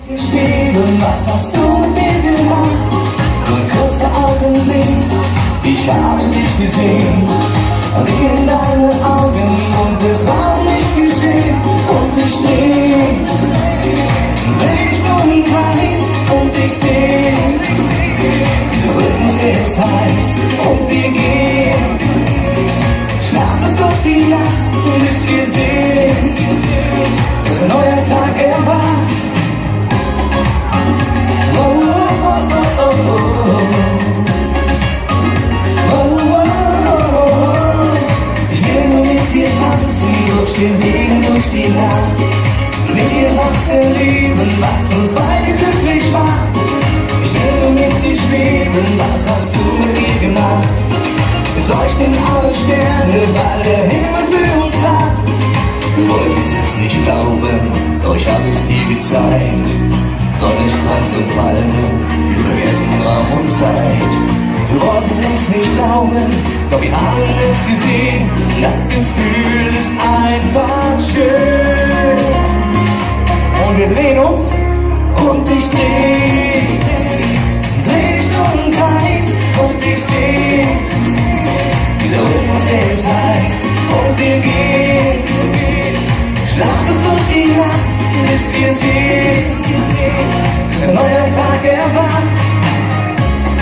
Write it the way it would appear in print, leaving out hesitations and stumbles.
Geschrieben, was hast du mit mir gemacht? Nur ein kurzer Augenblick, ich habe dich gesehen. Blick in deine Augen und es war nicht geschehen. Und ich dreh dich nur im Kreis und ich seh, dieser Rhythmus, der ist heiß und wir gehen schlaflos durch die Nacht, bis wir sehen, dass ein neuer Tag erwacht. Oh, oh, oh, oh, oh, oh. Oh, oh, oh, oh. Ich will nur mit dir tanzen, durch den Regen, durch die Nacht. Mit dir was erleben, was uns beide glücklich macht. Ich will nur mit dir schweben, was hast du mit mir gemacht? Es leuchten alle Sterne, weil der Himmel für uns lacht. Du wolltest es nicht glauben, doch ich hab es dir gezeigt. Sonne, Strand und Palmen, wir vergessen Raum und Zeit. Du wolltest es nicht glauben, doch wir haben es gesehen. Das Gefühl ist einfach schön. Und wir drehen uns und ich dreh